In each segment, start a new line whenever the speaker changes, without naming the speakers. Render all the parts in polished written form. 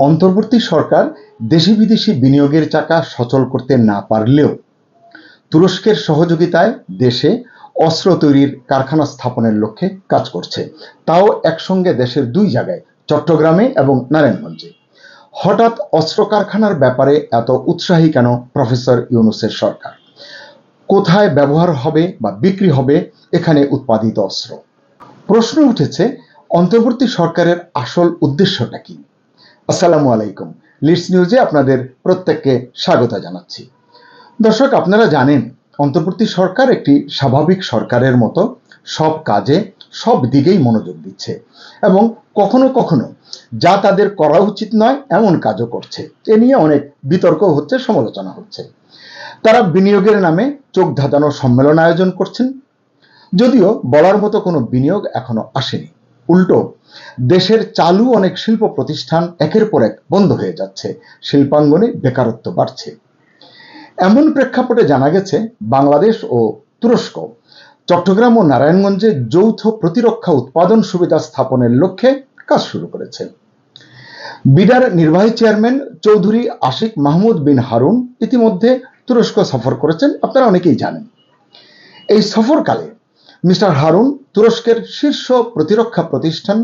অন্তর্বর্তী সরকার দেশি বিদেশি বিনিয়োগের চাকা সচল করতে না পারলেও তুরস্কের সহযোগিতায় দেশে অস্ত্র তৈরির কারখানা স্থাপনের লক্ষ্যে কাজ করছে, তাও একসঙ্গে দেশের দুই জায়গায়, চট্টগ্রামে এবং নারায়ণগঞ্জে। হঠাৎ অস্ত্র কারখানার ব্যাপারে এত উৎসাহী কেন প্রফেসর ইউনূসের সরকার? কোথায় ব্যবহার হবে বা বিক্রি হবে এখানে উৎপাদিত অস্ত্র? প্রশ্ন উঠেছে, অন্তর্বর্তী সরকারের আসল উদ্দেশ্যটা কি? আসসালামু আলাইকুম, লিডস নিউজে আপনাদের প্রত্যেককে স্বাগত জানাচ্ছি। দর্শক, আপনারা জানেন অন্তর্বর্তী সরকার একটি স্বাভাবিক সরকারের মতো সব কাজে সব দিকেই মনোযোগ দিচ্ছে এবং কখনো কখনো যা তাদের করা উচিত নয় এমন কাজও করছে। এ নিয়ে অনেক বিতর্ক হচ্ছে, সমালোচনা হচ্ছে। তারা বিনিয়োগের নামে চোখ ধাঁধানো সম্মেলন আয়োজন করছেন, যদিও বলার মতো কোনো বিনিয়োগ এখনো আসেনি। উল্টো দেশের চালু অনেক শিল্প প্রতিষ্ঠান একের পর এক বন্ধ হয়ে যাচ্ছে, শিল্পাঙ্গনে বেকারত্ব বাড়ছে। এমন প্রেক্ষাপটে জানা গেছে বাংলাদেশ ও তুরস্ক চট্টগ্রাম ও নারায়ণগঞ্জে যৌথ প্রতিরক্ষা উৎপাদন সুবিধা স্থাপনের লক্ষ্যে কাজ শুরু করেছে। বিডার নির্বাহী চেয়ারম্যান চৌধুরী আশিক মাহমুদ বিন হারুন ইতিমধ্যে তুরস্ক সফর করেছেন, আপনারা অনেকেই জানেন। এই সফরকালে মিস্টার হারুন তুরস্কের শীর্ষ প্রতিরক্ষা প্রতিষ্ঠান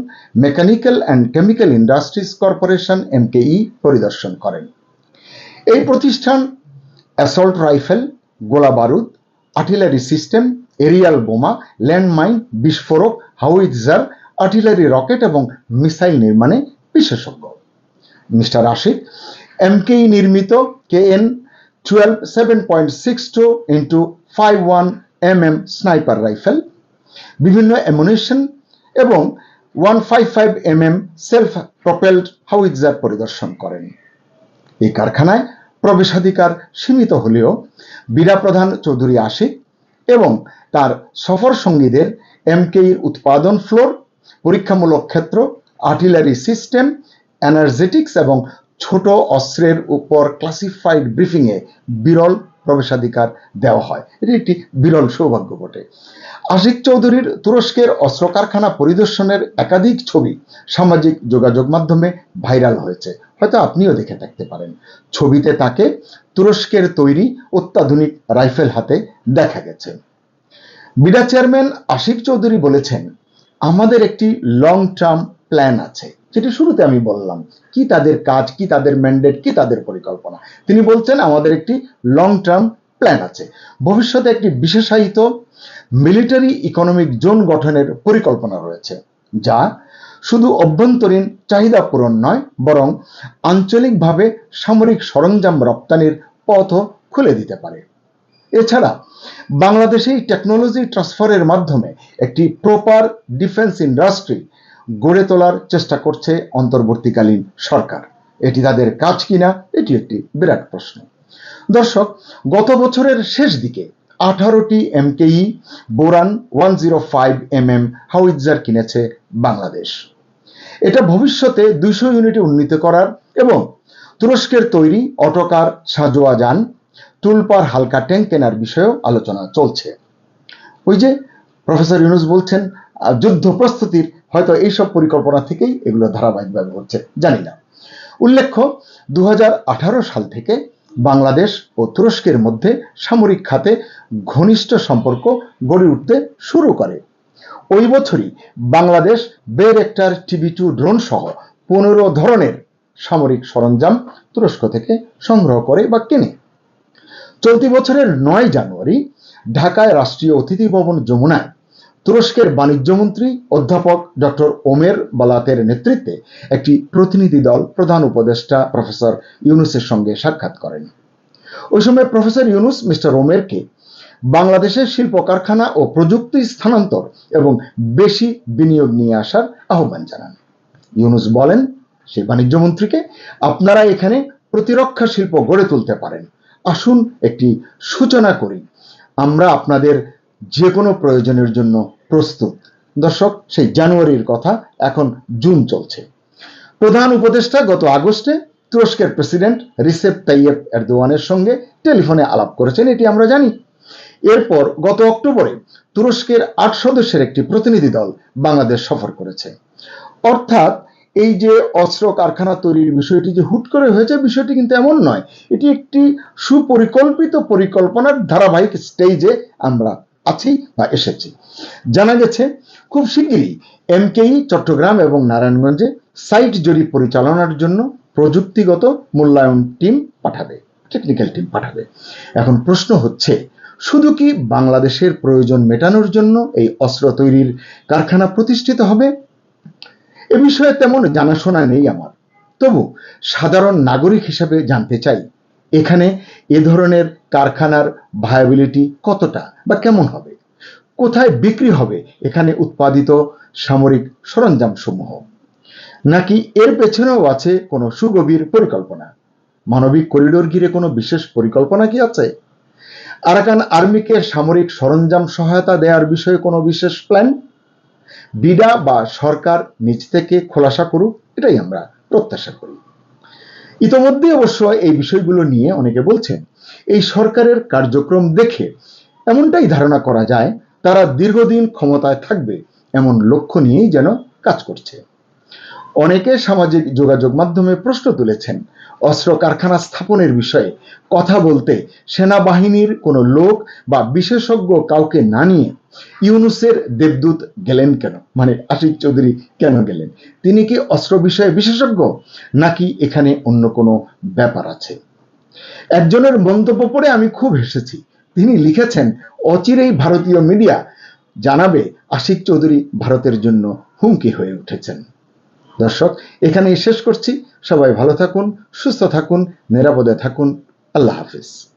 mechanical and chemical industries corporation MKE পরিদর্শন করেন। এই প্রতিষ্ঠান অ্যাসল্ট রাইফেল, গোলা বারুদ, আর্টিলারি সিস্টেম, এরিয়াল বোমা, ল্যান্ডমাইন, বিস্ফোরক, হাউইটজার, আর্টিলারি রকেট এবং মিসাইল নির্মাণে বিশেষজ্ঞ। মিস্টার আশিক MKE নির্মিত KN-12 7.62 × 51 mm স্নাইপার রাইফেল, বিভিন্ন অ্যামুনিশন এবং 155 mm সেলফ প্রপেলড হাউইটজার পরিদর্শন করেন। এই কারখানায় প্রবেশাধিকার সীমিত হলেও বিডা প্রধান চৌধুরী আশিক এবং তার সফর সঙ্গীদের MKEর উৎপাদন ফ্লোর, পরীক্ষামূলক ক্ষেত্র, আর্টিলারি সিস্টেম, এনার্জেটিক্স এবং ছোট অস্ত্রের উপর ক্লাসিফাইড ব্রিফিংয়ে বিরল প্রবেশাধিকার দেওয়া হয়। এটি একটি বিরল সৌভাগ্য বটে। আশিক চৌধুরীর তুরস্কের অস্ত্র কারখানা পরিদর্শনের একাধিক ছবি সামাজিক যোগাযোগ মাধ্যমে ভাইরাল হয়েছে, হয়তো আপনিও দেখে থাকতে পারেন। ছবিতে তাকে তুরস্কের তৈরি অত্যাধুনিক রাইফেল হাতে দেখা গেছে। বিডা চেয়ারম্যান আশিক চৌধুরী বলেছেন, আমাদের একটি লং টার্ম প্ল্যান আছে, যেটি শুরুতে আমি বললাম। কি তাদের কাজ, কি তাদের ম্যান্ডেট, কি তাদের পরিকল্পনা? তিনি বলছেন, আমাদের একটি লং টার্ম প্ল্যান আছে। ভবিষ্যতে একটি বিশেষায়িত মিলিটারি ইকোনমিক জোন গঠনের পরিকল্পনা রয়েছে, যা শুধু অভ্যন্তরীণ চাহিদা পূরণ নয়, বরং আঞ্চলিকভাবে সামরিক সরঞ্জাম রপ্তানির পথও খুলে দিতে পারে। এছাড়া বাংলাদেশে টেকনোলজি ট্রান্সফারের মাধ্যমে একটি প্রপার ডিফেন্স ইন্ডাস্ট্রি গড়ে তোলার চেষ্টা করছে অন্তর্বর্তীকালীন সরকার। এটি তাদের কাজ কিনা, এটি একটি বিরাট প্রশ্ন। দর্শক, গত বছরের শেষ দিকে 18টি MKE বোরান 105 mm হাউইটজার কিনেছে বাংলাদেশ। এটা ভবিষ্যতে 200 ইউনিটে উন্নীত করার এবং তুরস্কের তৈরি অটোকার সাজোয়া যান, টুলপার হালকা ট্যাঙ্ক কেনার বিষয়েও আলোচনা চলছে। ওই যে প্রফেসর ইউনূস বলছেন, যুদ্ধ প্রস্তুতির হয়তো এইসব পরিকল্পনা থেকেই এগুলো ধারাবাহিকভাবে হচ্ছে, জানি না। উল্লেখ্য, 2018 সাল থেকে বাংলাদেশ ও তুরস্কের মধ্যে সামরিক খাতে ঘনিষ্ঠ সম্পর্ক গড়ে উঠতে শুরু করে। ওই বছরই বাংলাদেশ বেরেক্টার TB2 ড্রোন সহ 15 ধরনের সামরিক সরঞ্জাম তুরস্ক থেকে সংগ্রহ করে বা কেনে। চলতি বছরের 9 জানুয়ারি ঢাকায় রাষ্ট্রীয় অতিথি ভবন যমুনায় তুরস্কের বাণিজ্যমন্ত্রী অধ্যাপক ডক্টর ওমের বালাতের নেতৃত্বে একটি প্রতিনিধি দল প্রধান উপদেষ্টা প্রফেসর ইউনূসের সঙ্গে সাক্ষাৎ করেন। ওই সময় প্রফেসর ইউনূস মিস্টার ওমেরকে বাংলাদেশের শিল্প কারখানা ও প্রযুক্তি স্থানান্তর এবং বেশি বিনিয়োগ নিয়ে আসার আহ্বান জানান। ইউনূস বলেন সেই বাণিজ্যমন্ত্রীকে, আপনারা এখানে প্রতিরক্ষা শিল্প গড়ে তুলতে পারেন, আসুন একটি সূচনা করি, আমরা আপনাদের যে কোনো প্রয়োজনের জন্য প্রস্তুত। দর্শক, সেই জানুয়ারির কথা, এখন জুন চলছে। প্রধান উপদেষ্টা গত আগস্টে তুরস্কের প্রেসিডেন্ট রিসেপ তাইয়েপ এরদোয়ানের সঙ্গে টেলিফোনে আলাপ করেছেন, এটি আমরা জানি। এরপর গত অক্টোবরে তুরস্কের 8 সদস্যের একটি প্রতিনিধি দল বাংলাদেশ সফর করেছে। অর্থাৎ এই যে অস্ত্র কারখানা তৈরির বিষয়টি যে হুট করে হয়েছে, বিষয়টি কিন্তু এমন নয়। এটি একটি সুপরিকল্পিত পরিকল্পনার ধারাবাহিক স্টেজে আমরা আছি বা এসেছি। জানা গেছে খুব শিগগিরই এমকেই চট্টগ্রাম এবং নারায়ণগঞ্জে সাইট জরিপ পরিচালনার জন্য প্রযুক্তিগত মূল্যায়ন টিম পাঠাবে, টেকনিক্যাল টিম পাঠাবে। এখন প্রশ্ন হচ্ছে, শুধু কি বাংলাদেশের প্রয়োজন মেটানোর জন্য এই অস্ত্র তৈরির কারখানা প্রতিষ্ঠিত হবে? এ বিষয়ে তেমন জানাশোনা নেই আমার, তবু সাধারণ নাগরিক হিসাবে জানতে চাই এখানে এ ধরনের কারখানার ভায়াবিলিটি কতটা বা কেমন হবে, কোথায় বিক্রি হবে এখানে উৎপাদিত সামরিক সরঞ্জাম সমূহ, নাকি এর পেছনেও আছে কোনো সুগভীর পরিকল্পনা? মানবিক করিডোর ঘিরে কোনো বিশেষ পরিকল্পনা কি আছে? আরাকান আর্মিকে সামরিক সরঞ্জাম সহায়তা দেওয়ার বিষয়ে কোনো বিশেষ প্ল্যান? বিডা বা সরকার নিজ থেকে খোলাসা করুক, এটাই আমরা প্রত্যাশা করি। ইতোমধ্যে অবশ্য এই বিষয়গুলো নিয়ে অনেকে বলছেন, এই সরকারের কার্যক্রম দেখে এমনটাই ধারণা করা যায় তারা দীর্ঘদিন ক্ষমতায় থাকবে এমন লক্ষ্য নিয়েই যেন কাজ করছে। অনেকে সামাজিক যোগাযোগ মাধ্যমে প্রশ্ন তুলেছেন, অস্ত্র কারখানা স্থাপনের বিষয়ে কথা বলতে সেনাবাহিনীর কোনো লোক বা বিশেষজ্ঞ কাউকে না নিয়ে ইউনূসের দেবদূত গেলেন কেন? মানে আশিক চৌধুরী কেন গেলেন? তিনি কি অস্ত্র বিষয়ে বিশেষজ্ঞ, নাকি এখানে অন্য কোনো ব্যাপার আছে? একজনের মন্তব্য পড়ে আমি খুব হেসেছি। তিনি লিখেছেন, অচিরেই ভারতীয় মিডিয়া জানাবে আশিক চৌধুরী ভারতের জন্য হুমকি হয়ে উঠেছেন। দর্শক, এখানেই শেষ করছি। সবাই ভালো থাকুন, সুস্থ থাকুন, নিরাপদে থাকুন। আল্লাহ হাফিজ।